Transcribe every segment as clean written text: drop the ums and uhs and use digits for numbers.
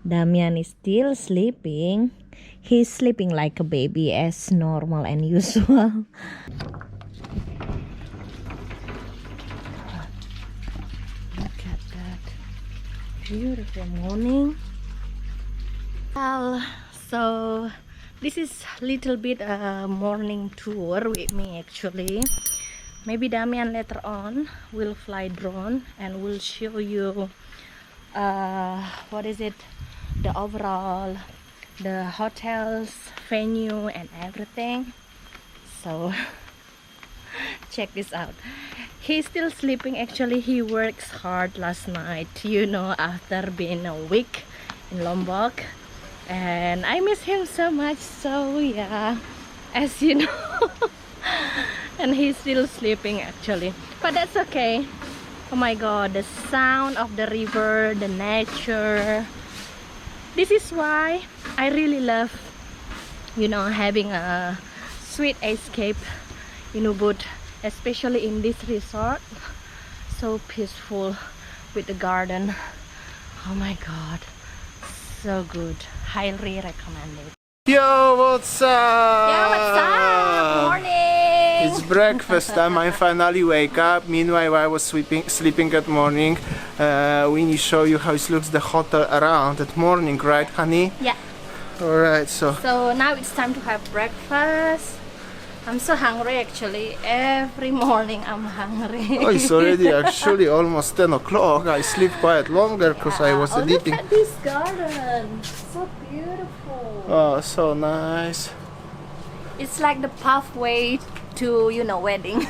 Damian is still sleeping. He's sleeping like a baby as normal and usual. Look at that beautiful morning. Well, so this is little bit a morning tour with me actually. Maybe Damian later on will fly drone and will show you what is it, the overall, the hotels, venue and everything. So check this out. He's still sleeping actually. He works hard last night, you know, after being a week in Lombok, and I miss him so much. So yeah, as you know. And he's still sleeping actually, but that's okay. Oh my god, the sound of the river, the nature. This is why I really love, you know, having a sweet escape in Ubud, especially in this resort. So peaceful with the garden. Oh my god, so good. Highly recommended. Yo, what's up? Yeah, what's up? Morning. It's breakfast time. I finally wake up. Meanwhile, I was sleeping at morning. We show you how it looks the hotel around at morning, right, honey? Yeah. All right. So now it's time to have breakfast. I'm so hungry actually. Every morning I'm hungry. oh, it's already actually almost 10 o'clock. I sleep quite longer because I was editing. Look at this garden. So beautiful. Oh, so nice. It's like the pathway to, you know, wedding.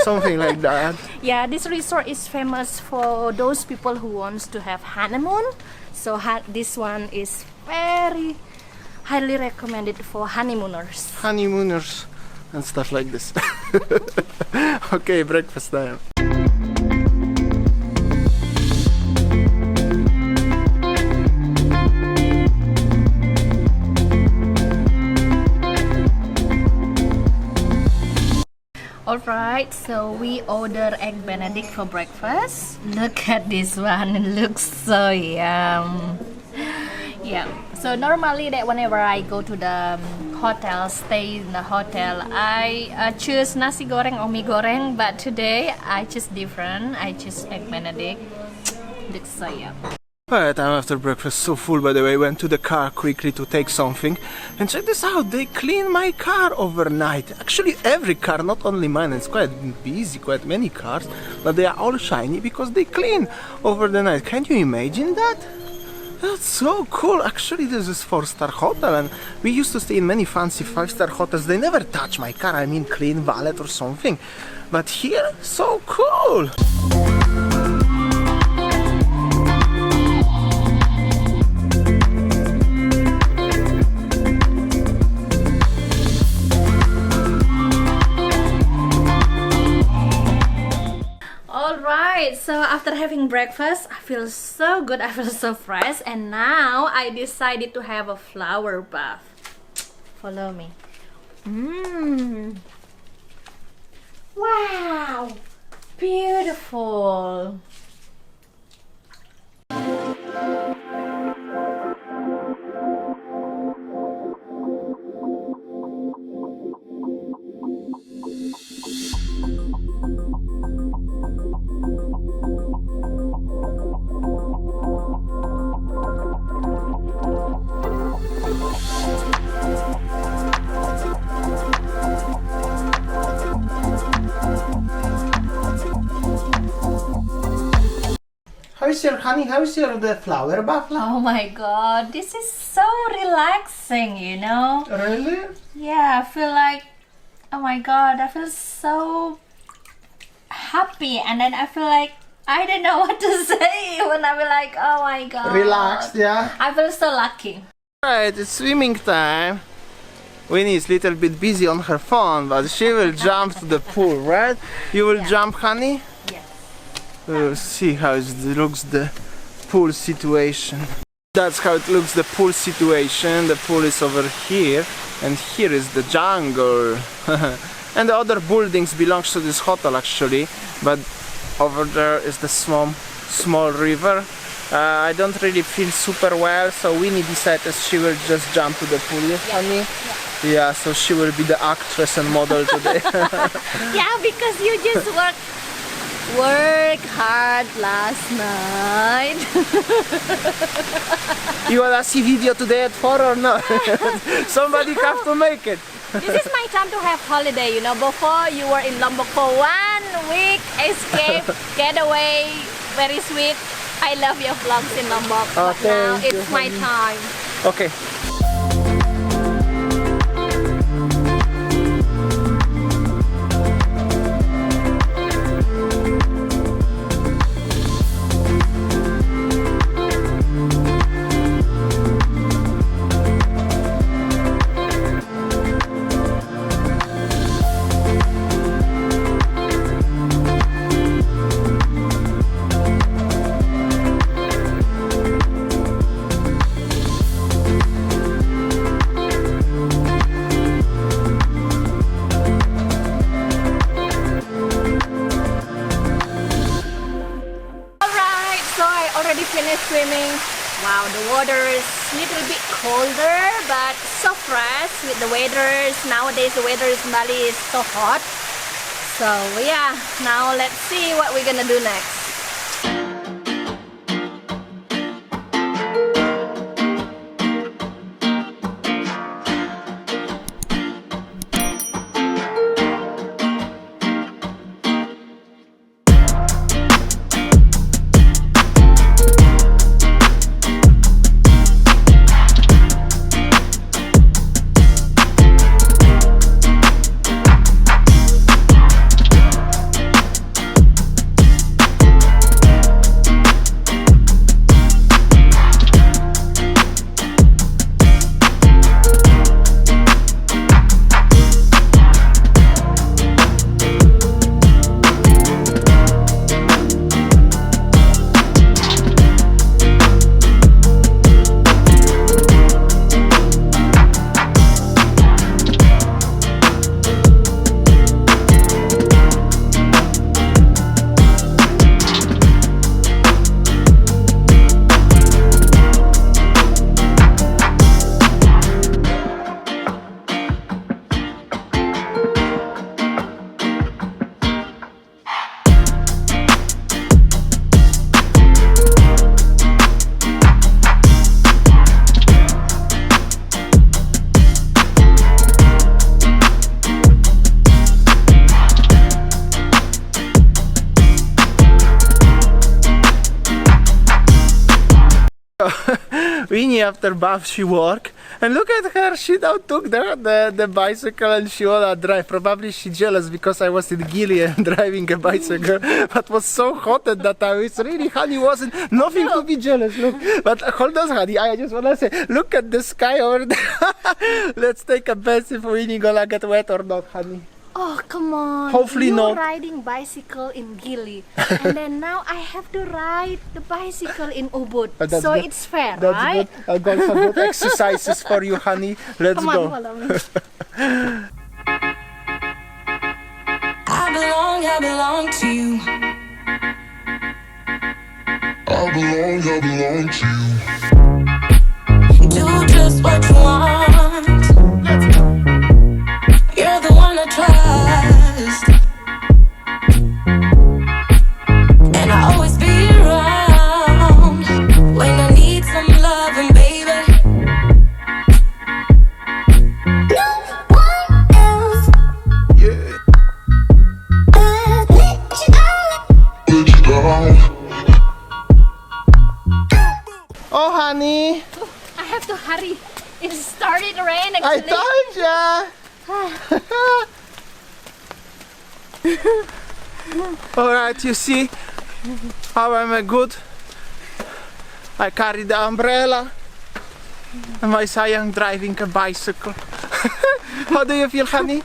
Something like that. Yeah, this resort is famous for those people who wants to have honeymoon. So this one is very highly recommended for honeymooners. Honeymooners and stuff like this. Okay, breakfast time. Alright, so we order egg benedict for breakfast. Look at this one, it looks so yum. Yeah, so normally that whenever I go to the hotel, stay in the hotel, I choose nasi goreng or mie goreng, but today I choose different. I choose egg benedict. Looks so yum. Alright, I'm after breakfast, so full by the way. Went to the car quickly to take something, and check this out, they clean my car overnight. Actually every car, not only mine. It's quite busy, quite many cars, but they are all shiny because they clean over the night. Can you imagine that? That's so cool. Actually this is 4-star hotel, and we used to stay in many fancy 5-star hotels. They never touch my car, I mean clean valet or something, but here, so cool. Alright, so after having breakfast, I feel so good, I feel so fresh, and now I decided to have a flower bath. Follow me. Wow! Beautiful! How's your the flower bath? Oh my god, this is so relaxing, you know? Really? Yeah, I feel like, oh my god, I feel so happy, and then I feel like I don't know what to say when I feel like, oh my god. Relaxed, yeah? I feel so lucky. Alright, it's swimming time. Winnie is a little bit busy on her phone, but she will jump to the pool, right? You will jump, honey? Yes. We'll see how it looks, the pool situation. That's how it looks, the pool situation. The pool is over here, and here is the jungle. And the other buildings belongs to this hotel actually, but over there is the small river, I don't really feel super well, so Winnie decided she will just jump to the pool, yes, honey? Yeah, so she will be the actress and model today. Yeah, because you just work hard last night. You wanna see video today at 4 or not? Somebody have to make it. This is my time to have holiday, you know. Before you were in Lombok for 1 week, escape, getaway, very sweet. I love your vlogs in Lombok, but now it's my time. Okay. Finished swimming. Wow, the water is a little bit colder, but so fresh with the weather. Nowadays the weather in Bali is so hot. So yeah, now let's see what we're gonna do next. Winnie after bath she walk, and look at her, she now took the bicycle and she wanna drive. Probably she jealous because I was in Gili and driving a bicycle, but was so hot at that time. It's really, honey, wasn't nothing to be jealous. Look, but hold on, honey, I just wanna say, look at the sky over there. Let's take a bet if Winnie gonna get wet or not, honey. Oh, come on. Hopefully You're not. riding bicycle in Gili. And then now I have to ride the bicycle in Ubud. So good. it's fair, That's right? good. I'll go for good exercises for you, honey. Let's Come go. on, follow me. I belong to you. I belong to you. Do just what you want. You're the one I trust, and I always be around when I need some loving, baby. No one else. Yeah. Let you down. Oh, honey, I have to hurry. It started to rain I actually. told ya. Alright, you see how I'm a good. I carry the umbrella and my sayang driving a bicycle. How do you feel, honey?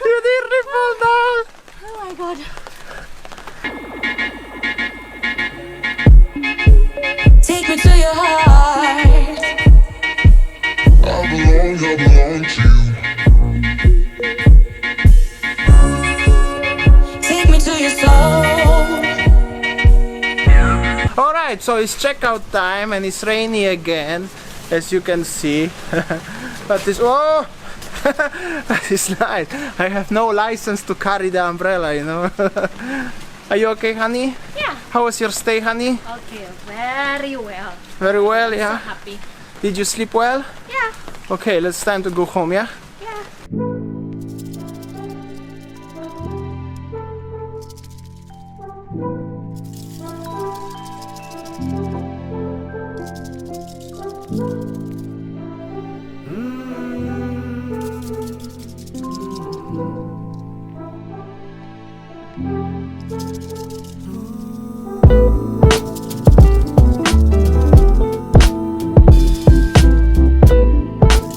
You nearly fall down. Oh my god. Take me to your heart. I belong to you. Take me to your soul. Alright, so it's checkout time and it's rainy again, as you can see. But this, oh, it's nice. I have no license to carry the umbrella, you know. Are you okay, honey? Yeah. How was your stay, honey? Okay, very well. Very well, yeah. So happy. Did you sleep well? Yeah. Okay, it's time to go home, yeah? Yeah.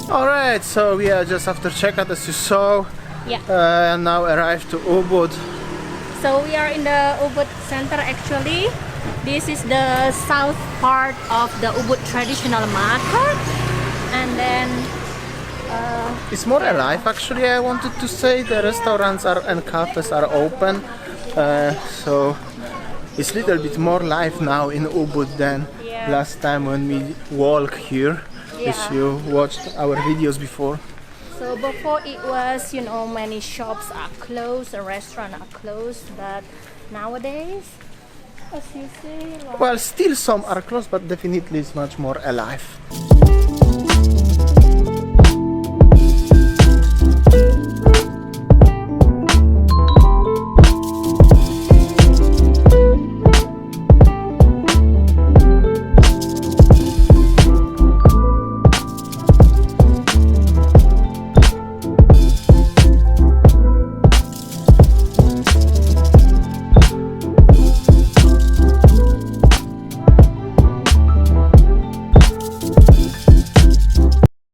Alright, so we are just after checkout, as you saw. Yeah. And now arrived to Ubud. So we are in the Ubud Center actually. This is the south part of the Ubud traditional market. And then It's more alive actually, I wanted to say. The restaurants and cafes are open. So it's a little bit more live now in Ubud than Yeah. last time when we walked here. If Yeah. you watched our videos before. so before it was, you know, many shops are closed, the restaurants are closed, but nowadays, as you see, like, Well, still some are closed, but definitely it's much more alive.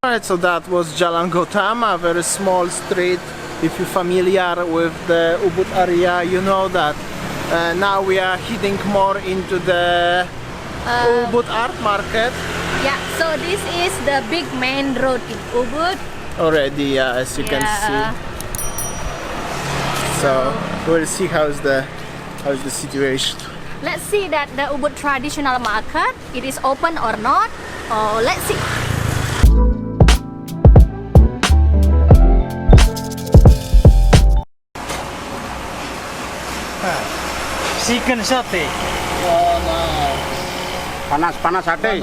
Alright, so that was Jalan Gautama, a very small street. If you're familiar with the Ubud area, you know that now we are heading more into the Ubud art market. yeah, so this is the big main road in Ubud. Already, as you can see. So we'll see how's the situation. Let's see that the Ubud traditional market, it is open or not. Oh, let's see. Chicken sate. Oh no. Panas sate.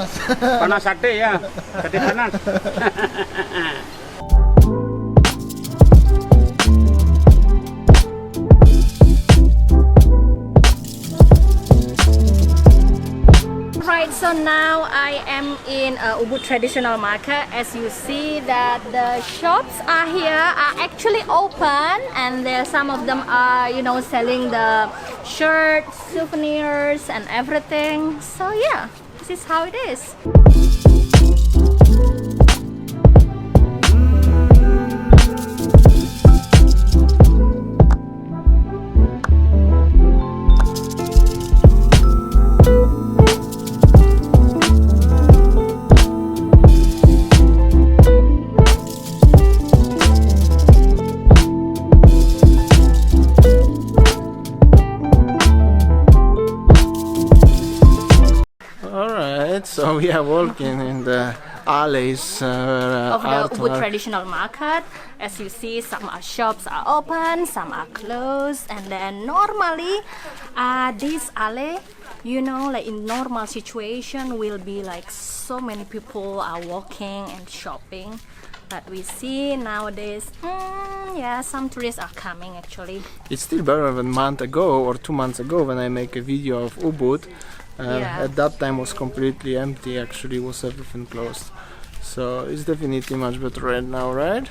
Panas sate ya. Sate panas. Right, so now I am in Ubud traditional market. As you see that the shops are here are actually open, and there some of them are, you know, selling the shirts, souvenirs and everything. So yeah, this is how it is. So we are walking in the alleys Of the Ubud artwork. traditional market. As you see, some shops are open, some are closed, and then normally this alley, you know, like in normal situation will be like so many people are walking and shopping, but we see nowadays yeah, some tourists are coming actually. It's still better than a month ago or 2 months ago when I make a video of Ubud. Yeah. At that time was completely empty, actually was everything closed. So it's definitely much better right now, right?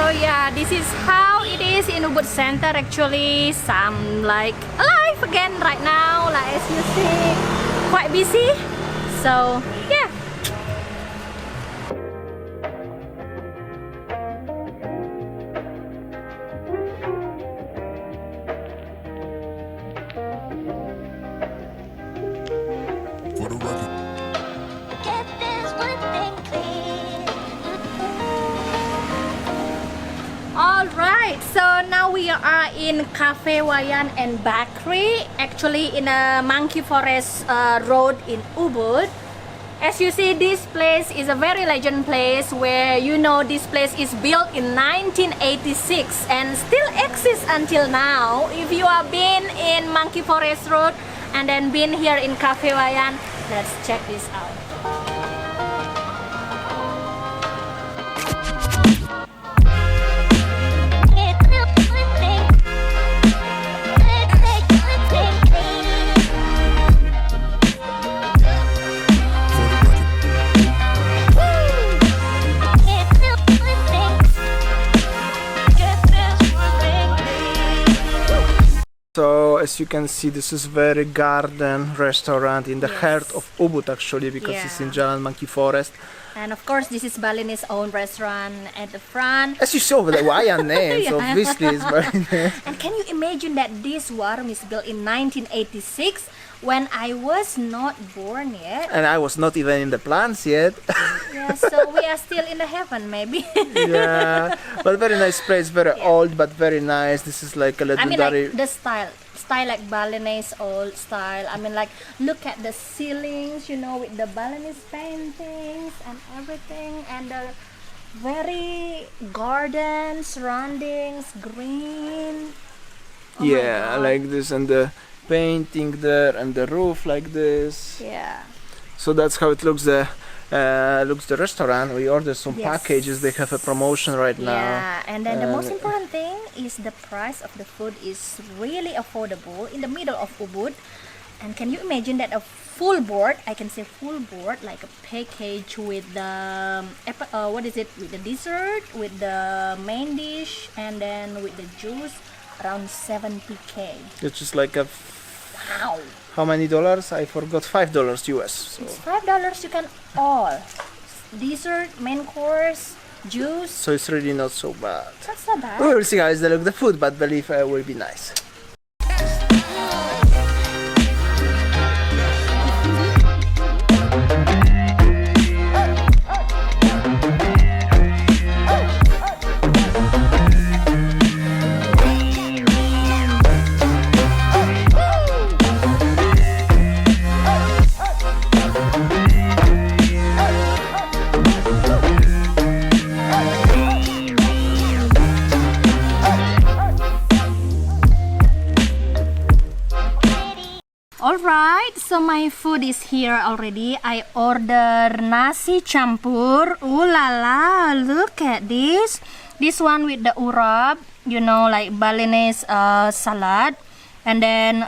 So yeah, this is how it is in Ubud Center actually. Some like alive again right now, like as you see, quite busy. So yeah. For the record. Get this one thing clear. Alright, so now we are in Cafe Wayan and Bakery, actually in a monkey forest road in Ubud. As you see, this place is a very legend place where you know this place is built in 1986 and still exists until now. If you have been in Monkey Forest Road and then been here in Cafe Wayan, let's check this out. Get this one thing. Get this one thing clear. For the record. Get this one thing. Get this one thing clear. So as you can see, this is very garden restaurant in the Yes. heart of Ubud actually, because it's in Yeah. Jalan Monkey Forest. And of course, this is Balinese own restaurant at the front. As you saw with the Wayan name, so Yeah. obviously it's very nice. And can you imagine that this warm is built in 1986 when I was not born yet? And I was not even in the plans yet. Yeah, so we are still in the heaven maybe. Yeah, but very nice place, very old but very nice. This is like a I mean like legendary. the style like Balinese old style. I mean like look at the ceilings, you know, with the Balinese paintings and everything, and the very garden surroundings, green. Oh my Yeah, God. like this, and the painting there, and the roof like this. Yeah. So that's how it looks. Looks the restaurant. We ordered some Yes. packages. They have a promotion right now. Yeah, and then the most And- important thing is the price of the food is really affordable in the middle of Ubud. And can you imagine that a full board, I can say full board, like a package with the what is it, with the dessert, with the main dish, and then with the juice, around 70K. It's just like a. Wow, How many dollars? I forgot. $5 US. So. it's $5 you can all dessert, main course, juice. So it's really not so bad. That's not bad. We will see how is the look the food, but believe will be nice. Alright, so my food is here already. I order nasi campur. Ooh la la, look at this. This one with the urap, you know, like Balinese salad. And then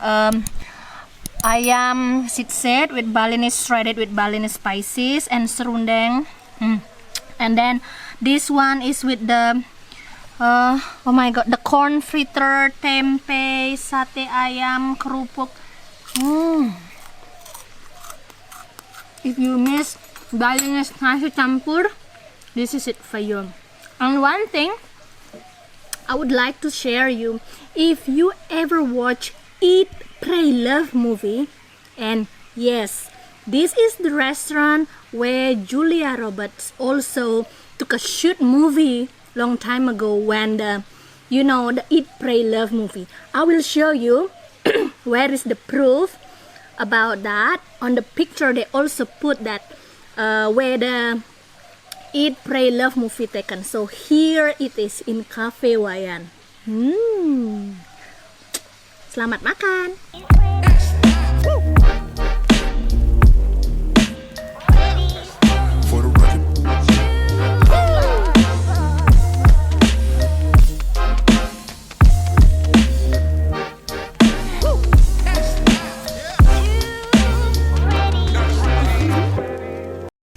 ayam sitset with Balinese shredded with Balinese spices and serundeng. And then this one is with the oh my god, the corn fritter, tempe, sate ayam, kerupuk. If you miss Balinese nasi campur, this is it for you. And one thing I would like to share you, if you ever watch Eat, Pray, Love movie, and yes, this is the restaurant where Julia Roberts also took a shoot movie long time ago when the Eat, Pray, Love movie. I will show you where is the proof about that. On the picture they also put that where the Eat, Pray, Love movie taken. So here it is in Cafe Wayan. Selamat makan. For the record.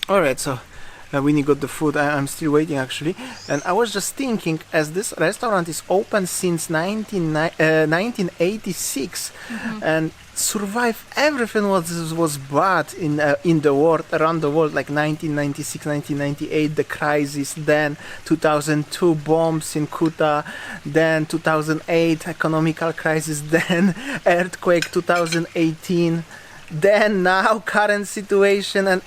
Alright, so Winnie got the food. I'm still waiting actually. And I was just thinking, as this restaurant is open since 1986 and survived everything was bad in the world, around the world, like 1996, 1998, the crisis, then 2002 bombs in Kuta, then 2008 economical crisis, then earthquake 2018, then now current situation, and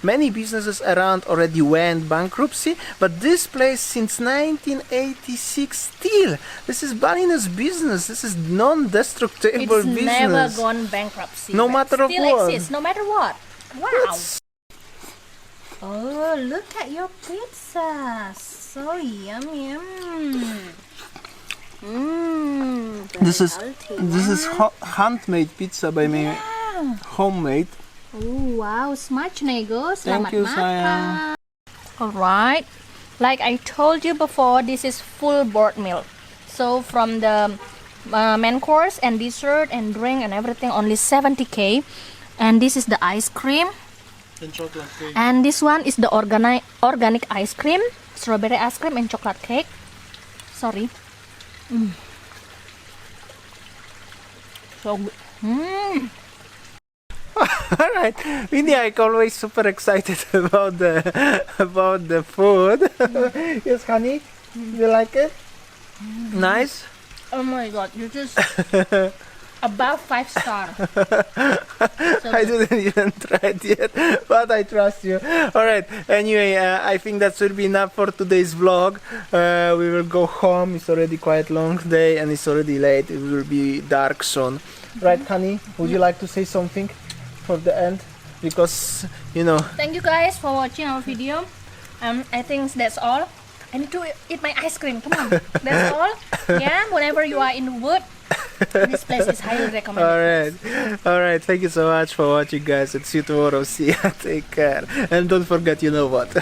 many businesses around already went bankruptcy, but this place since 1986 still, this is Balina's business. This is non-destructible It's business. never gone bankruptcy. No but matter still what. exists, no matter what. Wow. Oh, look at your pizza. So yum. This is handmade pizza by me, homemade. Oh, wow, smacznego. Thank Selamat you, makan. sayang. Alright, like I told you before, this is full board meal. So from the main course and dessert and drink and everything, only 70k. And this is the ice cream. And chocolate cake. And this one is the organic ice cream, strawberry ice cream and chocolate cake. Sorry. So good. All right, Winnie, I'm always super excited about the food. Yes, honey, you like it? Nice. Oh my god, you just above 5 star. I didn't even try it yet, but I trust you. Alright, anyway, I think that should be enough for today's vlog. We will go home. It's already quite long day and it's already late. It will be dark soon. Right, honey? Would you like to say something for the end? Because, you know... Thank you guys for watching our video. I think that's all. I need to eat my ice cream. Come on. That's all. Yeah, whenever you are in Ubud, this place is highly recommended. Alright, thank you so much for watching, guys, and see you tomorrow. See ya, take care, and don't forget, you know what.